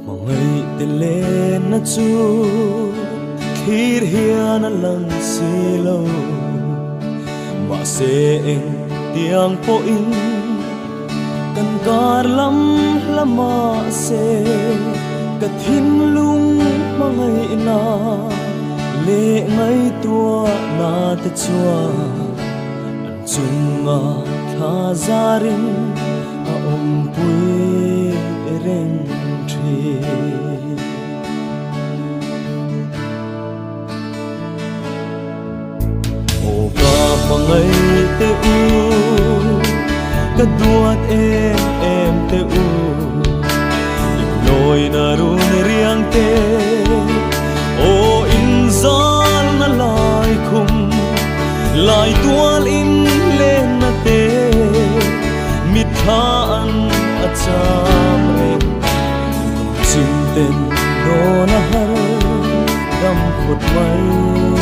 Ngày tên lên na chu khi hiền na lăng xì lâu mà sẽ anh tiếng po in cần gar lắm lama sẽ cả thiên lung mà ngày na lệ ngày tua na te chua anh chung ngà tha gia rin pui reng ô ca mà ngày te u cả duat em te u loi na run riang te ô in zan na lai khum lai tual in lên na te mit tha an acham reng chim ten do na har dam khut mai